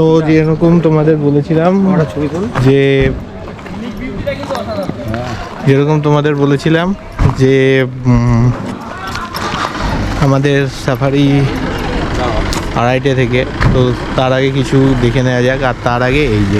তো যেরকম তোমাদের বলেছিলাম যে আমাদের সাফারি 2:30 থেকে, তো তার আগে কিছু দেখে নেওয়া যাক। আর তার আগে এই যে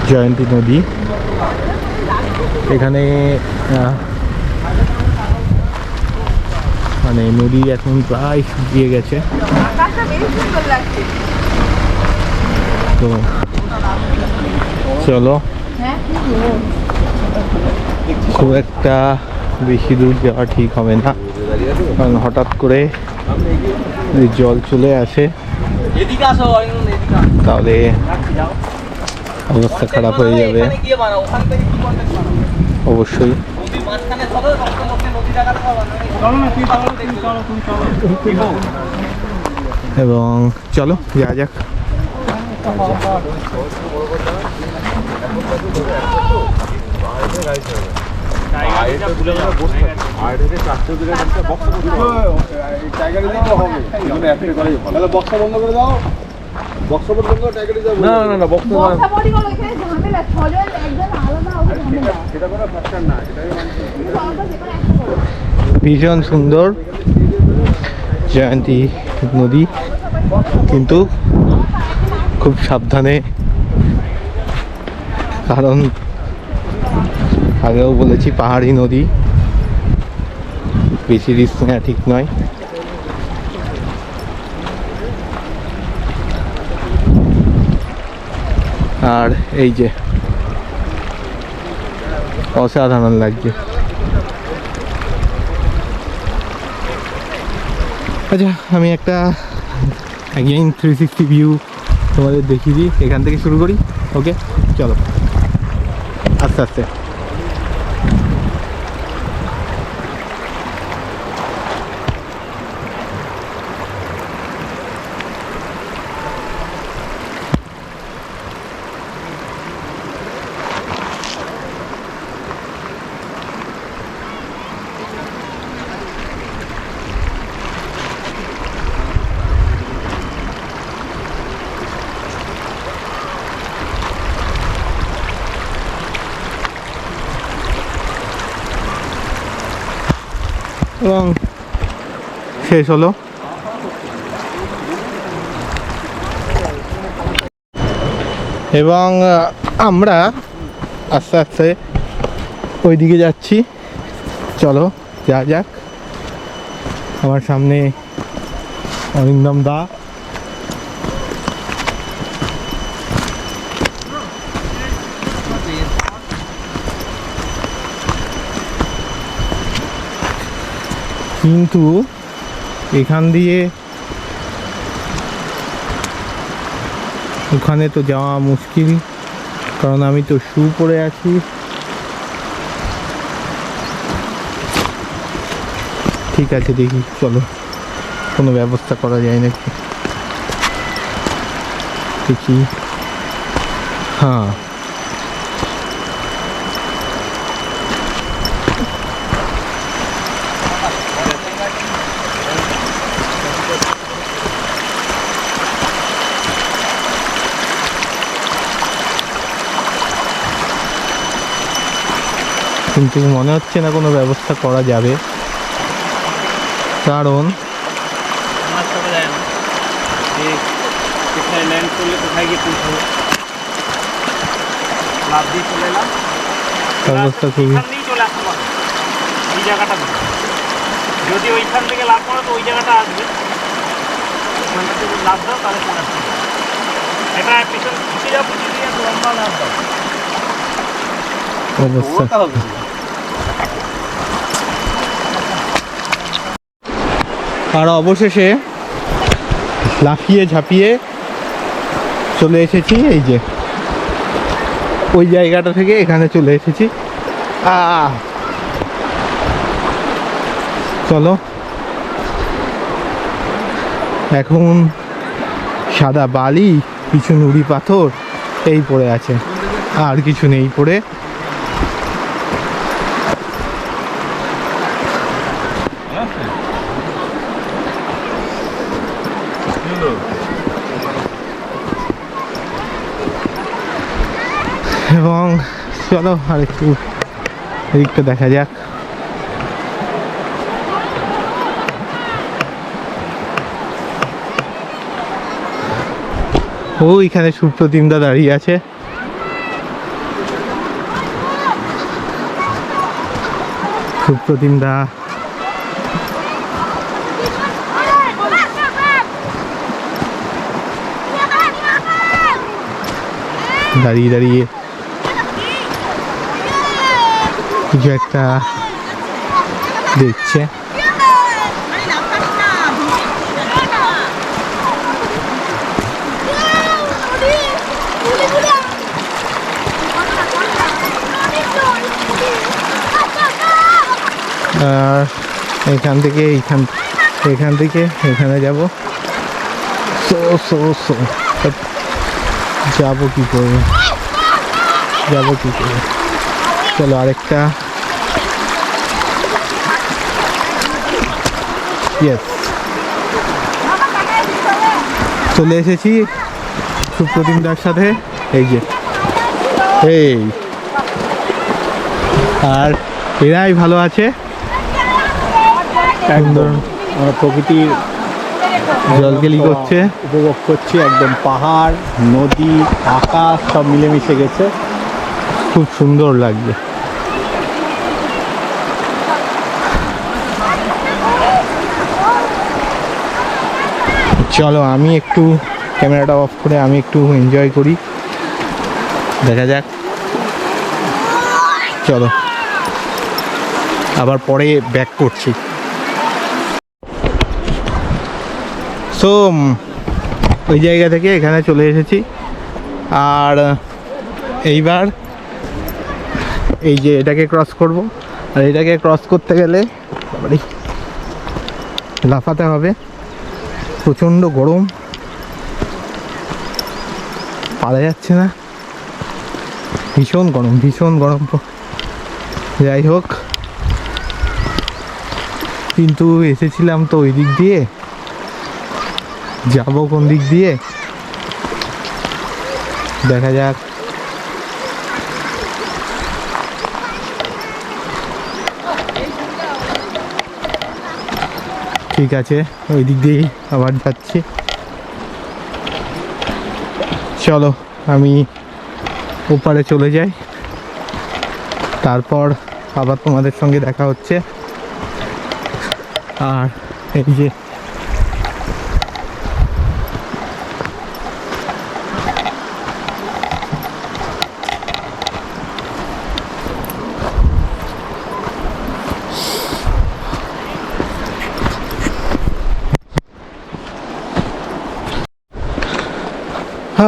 জয়ন্তী নদী, এখানে মানে নদী এখন প্রায় শুকিয়ে গেছে। তো চলো, খুব একটা বেশি দূর যাওয়া ঠিক হবে না, কারণ হঠাৎ করে জল চলে আসে তাহলে অবস্থা খারাপ হয়ে যাবে অবশ্যই। এবং চলো যাওয়া যাক। বক্সা বন্ধ করে দাও, বক্সা বন্ধ করে টাইগারে যাবো। না না না, বক্সা বডি গুলো এখানে ঝামেলা, ছজন একজন আলাদা হবে ঝামেলা, সেটা কোনো ফ্যাক্টর না, এটাই ভীষণ সুন্দর জয়ন্তী নদী, কিন্তু খুব সাবধানে, কারণ আগেও বলেছি পাহাড়ি নদী, বেশি রিস্ক নেওয়া ঠিক নয়। আর এই যে অসাধারণ লাগছে। আচ্ছা, আমি একটা 360 ভিউ তোমাদের দেখিয়ে দিই, এখান থেকে শুরু করি। ওকে চলো, আস্তে আস্তে। এবং শেষ হলো। এবং আমরা আস্তে আস্তে ওই দিকে যাচ্ছি, চলো যা যাক। আমার সামনে অরিন্দম দা, কিন্তু এখান দিয়ে ওখানে তো যাওয়া মুশকিল, কারণ আমি তো শু পরে আছি। ঠিক আছে, দেখি চলো কোনো ব্যবস্থা করা যায় নাকি দেখি। হ্যাঁ, কিন্তু মনে হচ্ছে না কোনো ব্যবস্থা করা যাবে, কারণ ল্যান্ড করলে কোথায় গিয়ে পৌঁছাবো, লাভ দিয়ে চলে এলাম, অবস্থা খুবই চলে আসতে পারবো এই জায়গাটা। যদি ওইখান থেকে লাভ করো তো ওই জায়গাটা আসবে, ওখানটা যদি লাভ দাও তাহলে চলে আসবে। এটা পিছন পিছিয়ে যাও, পিছিয়ে দিয়ে লম্বা লাভ দাও, অবস্থা। আর অবশেষে লাফিয়ে ঝাঁপিয়ে চলে এসেছি এই যে ওই জায়গাটা থেকে এখানে চলে এসেছি। চলো এখন সাদা বালি, কিছু নুড়ি পাথর এই পড়ে আছে, আর কিছু নেই পড়ে। এবং চলো আর একটু এদিকটা দেখা যাক। ওইখানে সুপ্রতিমদা দাঁড়িয়ে আছে। সুপ্রতিমদা দাঁড়িয়ে দাঁড়িয়ে কিছু একটা দেখছে। আর এখান থেকে এখান থেকে এখানে যাব। যাবো কি করে, চলো আরেকটা। চলে এসেছি সুপ্রতিমদার সাথে, এই যে এই, আর এরাই ভালো আছে। একদম আমরা প্রকৃতির জলকেলি করছে, উপভোগ করছি। একদম পাহাড়, নদী, আকাশ সব মিলেমিশে গেছে, খুব সুন্দর লাগছে। চলো আমি একটু ক্যামেরাটা অফ করে আমি একটু এনজয় করি, দেখা যাক। চলো আবার পরে ব্যাক করছি। সো ওই জায়গা থেকে এখানে চলে এসেছি, আর এইবার এই যে এটাকে ক্রস করব, আর এটাকে ক্রস করতে গেলে লাফাতে হবে। প্রচণ্ড গরম, পারা যাচ্ছে না, ভীষণ গরম। যাই হোক, কিন্তু এসেছিলাম তো ওই দিক দিয়ে, যাবো কোন দিক দিয়ে দেখা যাক। ঠিক আছে, ওই দিক দিয়েই আবার যাচ্ছি। চলো আমি ওপারে চলে যাই, তারপর আবার তোমাদের সঙ্গে দেখা হচ্ছে। আর এই যে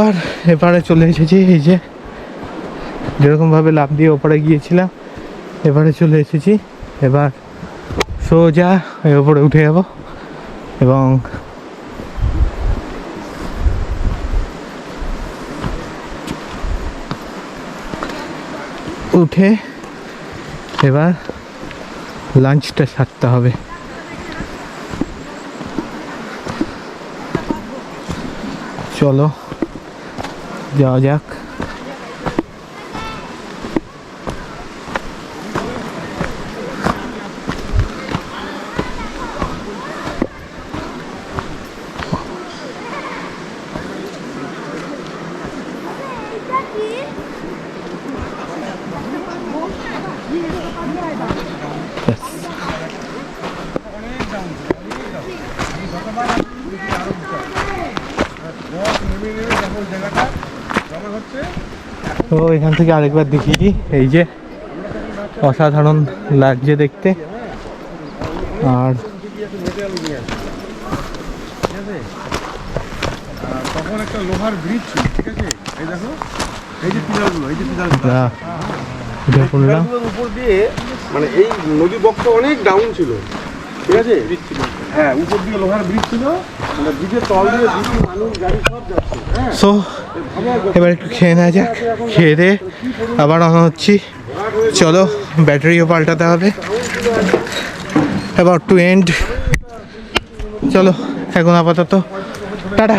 আর এবারে চলে এসেছি, এই যে যেরকমভাবে লাফ দিয়ে ওপরে গিয়েছিলাম এবারে চলে এসেছি। এবার সোজা ওপরে উঠে যাব এবং উঠে এবার লাঞ্চটা সারতে হবে। চলো যাওয়া যাক। তো এখান থেকে আরেকবার দেখিয়ে দিই, এই যে অসাধারণ লাগছে দেখতে। আর তখন একটা লোহার ব্রিজ ছিল, ঠিক আছে? এই দেখো, এই যে পিলারগুলো, এই যে পিলারগুলো, না উঠে পড়লাম। পিলারগুলোর উপর দিয়ে মানে এই নদী বক্ষ অনেক ডাউন ছিল, ঠিক আছে? হ্যাঁ, উপর দিয়ে লোহার ব্রিজ ছিল, মানে ব্রিজের তল দিয়ে বিদ্যুৎ, মানুষ, গাড়ি সব যাচ্ছে। হ্যাঁ, সো এবার একটু খেয়ে নেওয়া যাক, খেয়ে দিয়ে আবার রওনা হচ্ছি। চলো, ব্যাটারিও পাল্টাতে হবে। About to end. চলো এখন আপাতত টাটা।